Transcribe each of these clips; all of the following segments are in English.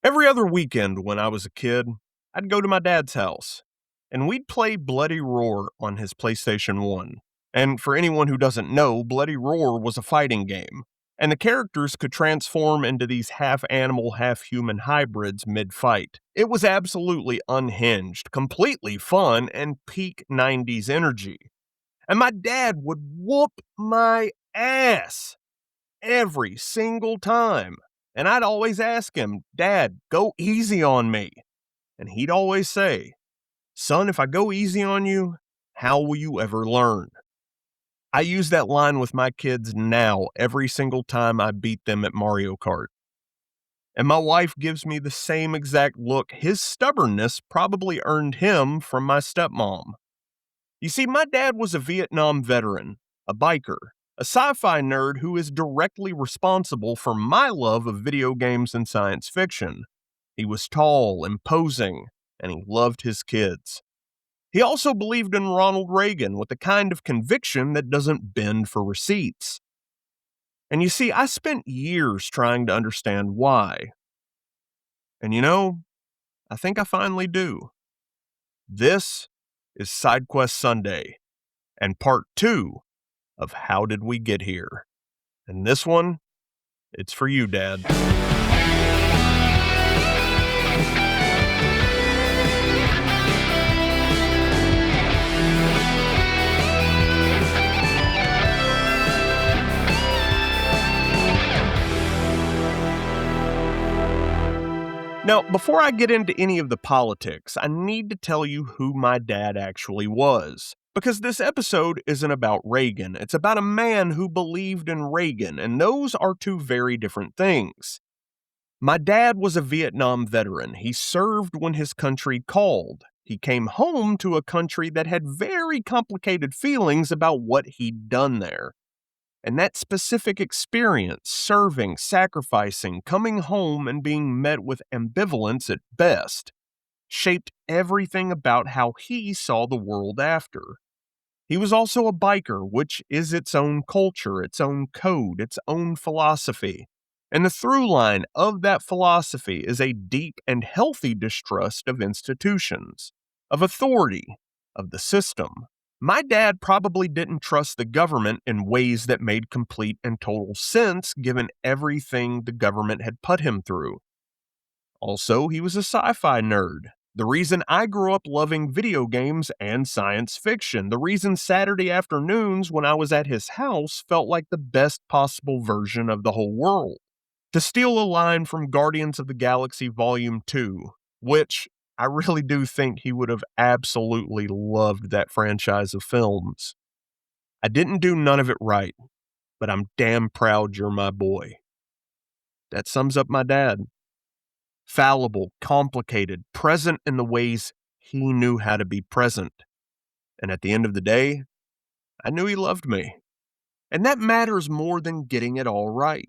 Every other weekend when I was a kid, I'd go to my dad's house, and we'd play Bloody Roar on his PlayStation 1. And for anyone who doesn't know, Bloody Roar was a fighting game, and the characters could transform into these half animal, half human hybrids mid fight. It was absolutely unhinged, completely fun, and peak 90s energy. And my dad would whoop my ass every single time. And I'd always ask him, "Dad, go easy on me." And he'd always say, "Son, if I go easy on you, how will you ever learn?" I use that line with my kids now every single time I beat them at Mario Kart. And my wife gives me the same exact look his stubbornness probably earned him from my stepmom. You see, my dad was a Vietnam veteran, a biker, a sci-fi nerd who is directly responsible for my love of video games and science fiction. He was tall, imposing, and he loved his kids. He also believed in Ronald Reagan with the kind of conviction that doesn't bend for receipts. And you see, I spent years trying to understand why. And I think I finally do. This is SideQuest Sunday, and part 2 of How Did We Get Here? And this one, it's for you, Dad. Now, before I get into any of the politics, I need to tell you who my dad actually was. Because this episode isn't about Reagan, it's about a man who believed in Reagan, and those are two very different things. My dad was a Vietnam veteran. He served when his country called. He came home to a country that had very complicated feelings about what he'd done there. And that specific experience, serving, sacrificing, coming home, and being met with ambivalence at best, shaped everything about how he saw the world after. He was also a biker, which is its own culture, its own code, its own philosophy. And the through line of that philosophy is a deep and healthy distrust of institutions, of authority, of the system. My dad probably didn't trust the government in ways that made complete and total sense given everything the government had put him through. Also, he was a sci-fi nerd. The reason I grew up loving video games and science fiction. The reason Saturday afternoons when I was at his house felt like the best possible version of the whole world. To steal a line from Guardians of the Galaxy Volume 2, which I really do think he would have absolutely loved that franchise of films. I didn't do none of it right, but I'm damn proud you're my boy. That sums up my dad. Fallible, complicated, present in the ways he knew how to be present. And at the end of the day, I knew he loved me. And that matters more than getting it all right.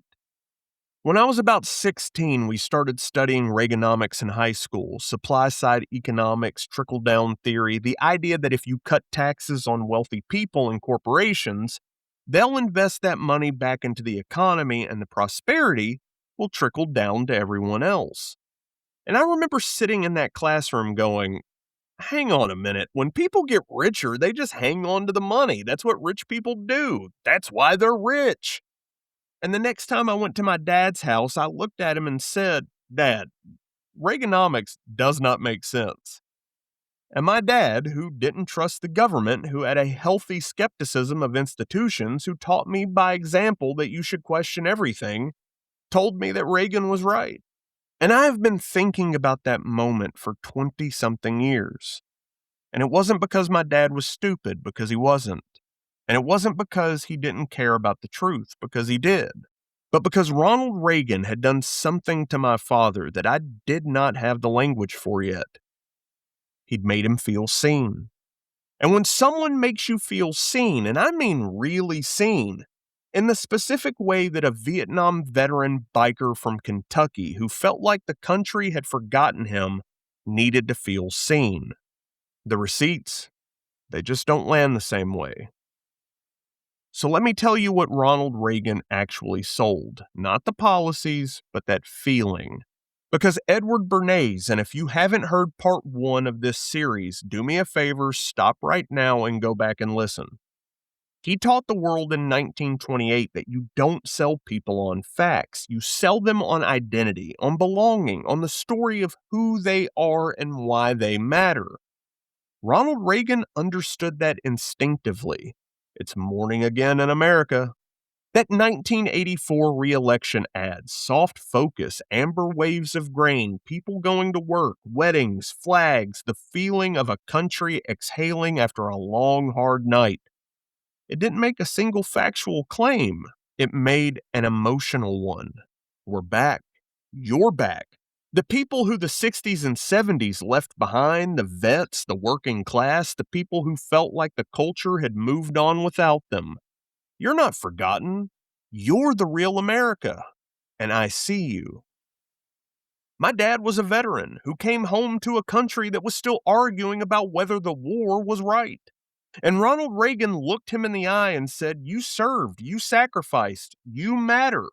When I was about 16, we started studying Reaganomics in high school, supply-side economics, trickle-down theory, the idea that if you cut taxes on wealthy people and corporations, they'll invest that money back into the economy and the prosperity will trickle down to everyone else. And I remember sitting in that classroom going, hang on a minute, when people get richer, they just hang on to the money. That's what rich people do. That's why they're rich. And the next time I went to my dad's house, I looked at him and said, "Dad, Reaganomics does not make sense." And my dad, who didn't trust the government, who had a healthy skepticism of institutions, who taught me by example that you should question everything, told me that Reagan was right. And I have been thinking about that moment for 20-something years. And it wasn't because my dad was stupid, because he wasn't. And it wasn't because he didn't care about the truth, because he did. But because Ronald Reagan had done something to my father that I did not have the language for yet. He'd made him feel seen. And when someone makes you feel seen, and I mean really seen, in the specific way that a Vietnam veteran biker from Kentucky who felt like the country had forgotten him needed to feel seen. The receipts, they just don't land the same way. So let me tell you what Ronald Reagan actually sold. Not the policies, but that feeling. Because Edward Bernays, and if you haven't heard part one of this series, do me a favor, stop right now and go back and listen. He taught the world in 1928 that you don't sell people on facts. You sell them on identity, on belonging, on the story of who they are and why they matter. Ronald Reagan understood that instinctively. It's morning again in America. That 1984 re-election ad, soft focus, amber waves of grain, people going to work, weddings, flags, the feeling of a country exhaling after a long, hard night. It didn't make a single factual claim. It made an emotional one. We're back. You're back. The people who the 60s and 70s left behind, the vets, the working class, the people who felt like the culture had moved on without them. You're not forgotten. You're the real America. And I see you. My dad was a veteran who came home to a country that was still arguing about whether the war was right. And Ronald Reagan looked him in the eye and said, "You served, you sacrificed, you matter.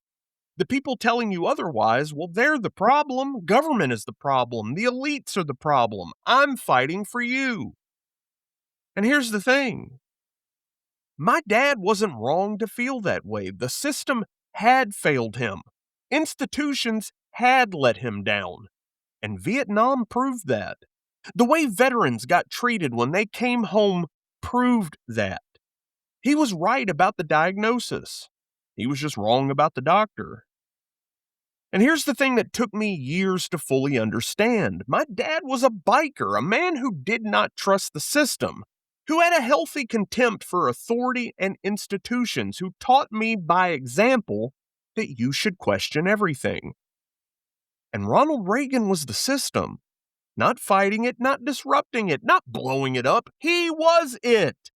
The people telling you otherwise, well, they're the problem. Government is the problem. The elites are the problem. I'm fighting for you." And here's the thing. My dad wasn't wrong to feel that way. The system had failed him. Institutions had let him down. And Vietnam proved that. The way veterans got treated when they came home proved that. He was right about the diagnosis. He was just wrong about the doctor. And here's the thing that took me years to fully understand. My dad was a biker, a man who did not trust the system, who had a healthy contempt for authority and institutions, who taught me by example that you should question everything. And Ronald Reagan was the system. Not fighting it, not disrupting it, not blowing it up. He was it.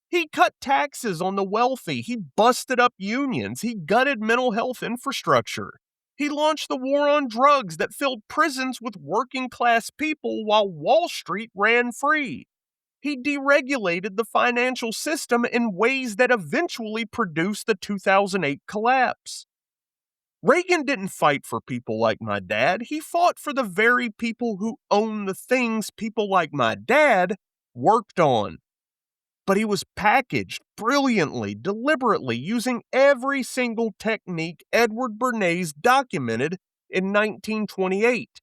He cut taxes on the wealthy. He busted up unions. He gutted mental health infrastructure. He launched the war on drugs that filled prisons with working class people while Wall Street ran free. He deregulated the financial system in ways that eventually produced the 2008 collapse. Reagan didn't fight for people like my dad. He fought for the very people who own the things people like my dad worked on. But he was packaged brilliantly, deliberately, using every single technique Edward Bernays documented in 1928.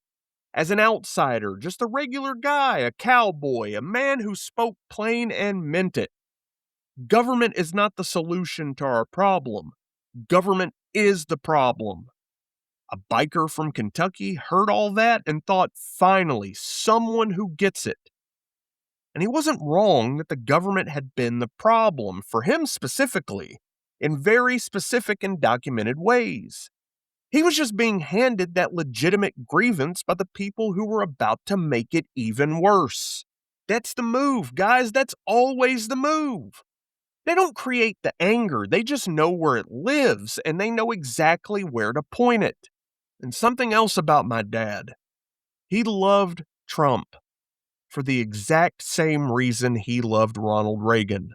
As an outsider, just a regular guy, a cowboy, a man who spoke plain and meant it. Government is not the solution to our problem. Government is the problem. A biker from Kentucky heard all that and thought, finally, someone who gets it. And he wasn't wrong that the government had been the problem, for him specifically, in very specific and documented ways. He was just being handed that legitimate grievance by the people who were about to make it even worse. That's the move, guys. That's always the move. They don't create the anger. They just know where it lives, and they know exactly where to point it. And something else about my dad. He loved Trump for the exact same reason he loved Ronald Reagan.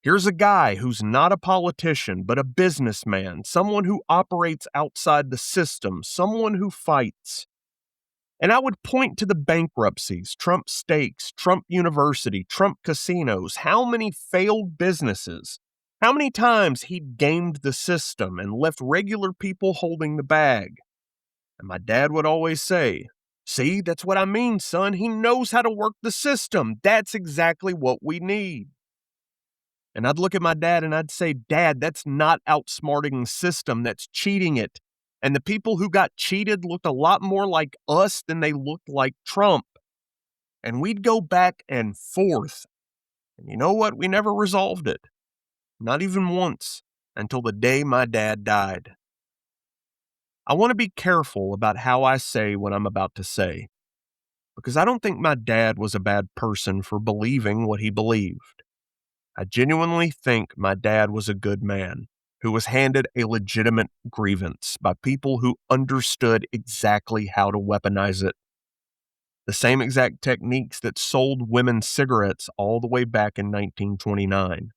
Here's a guy who's not a politician, but a businessman, someone who operates outside the system, someone who fights. And I would point to the bankruptcies, Trump Steaks, Trump University, Trump casinos, how many failed businesses, how many times he'd gamed the system and left regular people holding the bag. And my dad would always say, "See, that's what I mean, son. He knows how to work the system. That's exactly what we need." And I'd look at my dad and I'd say, "Dad, that's not outsmarting the system. That's cheating it." And the people who got cheated looked a lot more like us than they looked like Trump. And we'd go back and forth. And you know what? We never resolved it. Not even once, until the day my dad died. I want to be careful about how I say what I'm about to say, because I don't think my dad was a bad person for believing what he believed. I genuinely think my dad was a good man who was handed a legitimate grievance by people who understood exactly how to weaponize it. The same exact techniques that sold women cigarettes all the way back in 1929.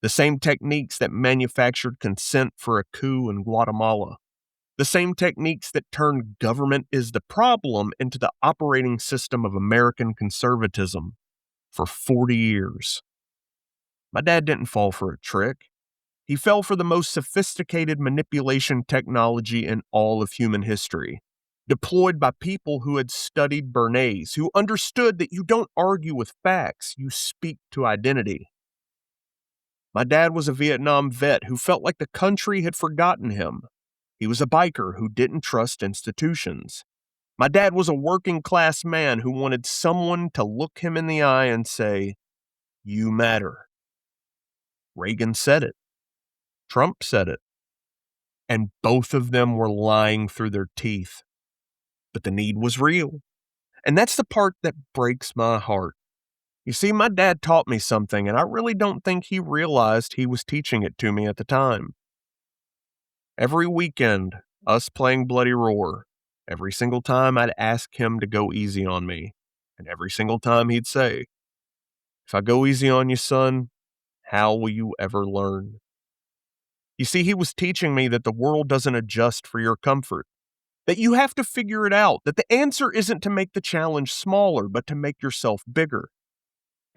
The same techniques that manufactured consent for a coup in Guatemala. The same techniques that turned government is the problem into the operating system of American conservatism for 40 years. My dad didn't fall for a trick. He fell for the most sophisticated manipulation technology in all of human history, deployed by people who had studied Bernays, who understood that you don't argue with facts, you speak to identity. My dad was a Vietnam vet who felt like the country had forgotten him. He was a biker who didn't trust institutions. My dad was a working class man who wanted someone to look him in the eye and say, "You matter." Reagan said it. Trump said it. And both of them were lying through their teeth. But the need was real. And that's the part that breaks my heart. You see, my dad taught me something, and I really don't think he realized he was teaching it to me at the time. Every weekend, us playing Bloody Roar, every single time I'd ask him to go easy on me. And every single time he'd say, "If I go easy on you, son, how will you ever learn?" You see, he was teaching me that the world doesn't adjust for your comfort, that you have to figure it out, that the answer isn't to make the challenge smaller, but to make yourself bigger.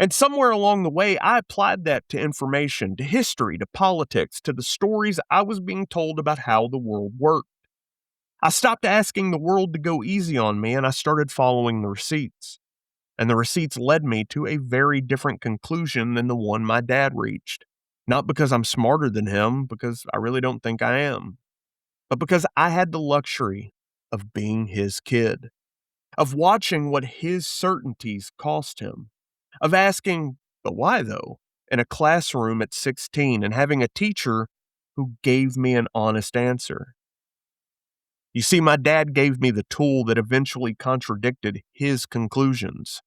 And somewhere along the way, I applied that to information, to history, to politics, to the stories I was being told about how the world worked. I stopped asking the world to go easy on me, and I started following the receipts. And the receipts led me to a very different conclusion than the one my dad reached. Not because I'm smarter than him, because I really don't think I am, but because I had the luxury of being his kid, of watching what his certainties cost him, of asking, "But why though?" in a classroom at 16 and having a teacher who gave me an honest answer. You see, my dad gave me the tool that eventually contradicted his conclusions.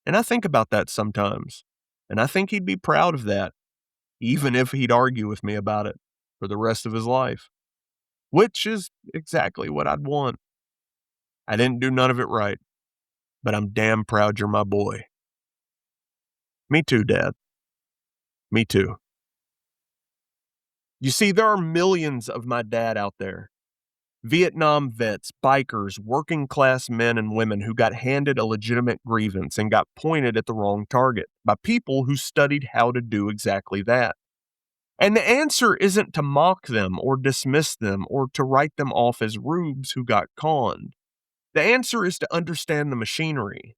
And I think about that sometimes, and I think he'd be proud of that, even if he'd argue with me about it for the rest of his life, which is exactly what I'd want. I didn't do none of it right, but I'm damn proud you're my boy. Me too, Dad. Me too. You see, there are millions of my dad out there. Vietnam vets, bikers, working class men and women who got handed a legitimate grievance and got pointed at the wrong target by people who studied how to do exactly that. And the answer isn't to mock them or dismiss them or to write them off as rubes who got conned. The answer is to understand the machinery.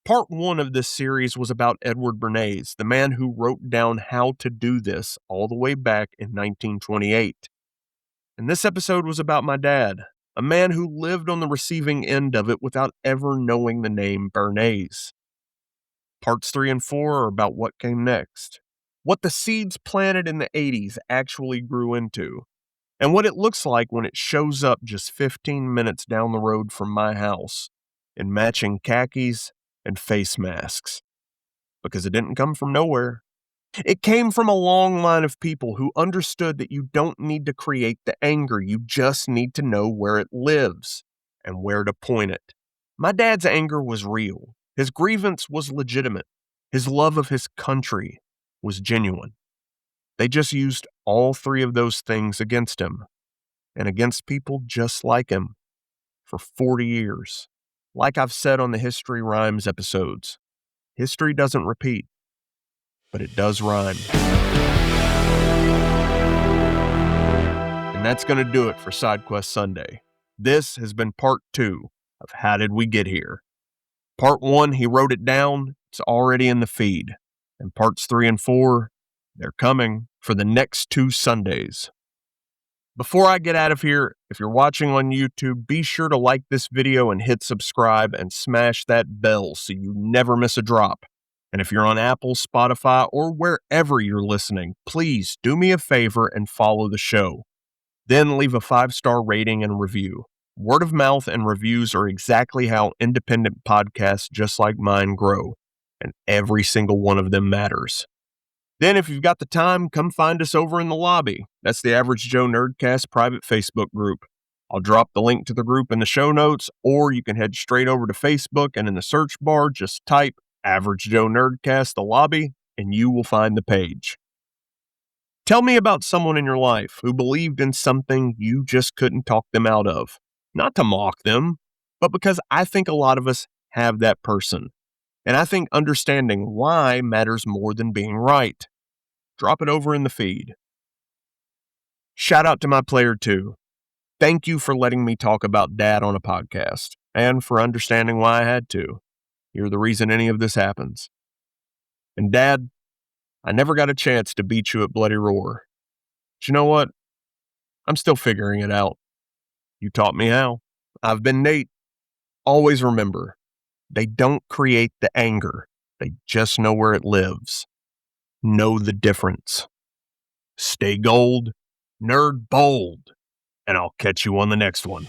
Part 1 of this series was about Edward Bernays, the man who wrote down how to do this all the way back in 1928. And this episode was about my dad, a man who lived on the receiving end of it without ever knowing the name Bernays. Parts 3 and 4 are about what came next, what the seeds planted in the 80s actually grew into, and what it looks like when it shows up just 15 minutes down the road from my house in matching khakis and face masks. Because it didn't come from nowhere. It came from a long line of people who understood that you don't need to create the anger, you just need to know where it lives and where to point it. My dad's anger was real. His grievance was legitimate. His love of his country was genuine. They just used all three of those things against him and against people just like him for 40 years. Like I've said on the History Rhymes episodes, history doesn't repeat, but it does rhyme. And that's going to do it for SideQuest Sunday. This has been part 2 of How Did We Get Here? Part 1, he wrote it down. It's already in the feed. And parts 3 and 4, they're coming for the next 2 Sundays. Before I get out of here, if you're watching on YouTube, be sure to like this video and hit subscribe and smash that bell so you never miss a drop. And if you're on Apple, Spotify, or wherever you're listening, please do me a favor and follow the show. Then leave a 5-star rating and review. Word of mouth and reviews are exactly how independent podcasts just like mine grow, and every single one of them matters. Then if you've got the time, come find us over in the lobby. That's the Average Joe Nerdcast private Facebook group. I'll drop the link to the group in the show notes, or you can head straight over to Facebook and in the search bar, just type Average Joe Nerdcast, the lobby, and you will find the page. Tell me about someone in your life who believed in something you just couldn't talk them out of. Not to mock them, but because I think a lot of us have that person. And I think understanding why matters more than being right. Drop it over in the feed. Shout out to my player 2. Thank you for letting me talk about Dad on a podcast and for understanding why I had to. You're the reason any of this happens. And Dad, I never got a chance to beat you at Bloody Roar. But you know what? I'm still figuring it out. You taught me how. I've been Nate. Always remember, they don't create the anger. They just know where it lives. Know the difference. Stay gold, nerd bold, and I'll catch you on the next one.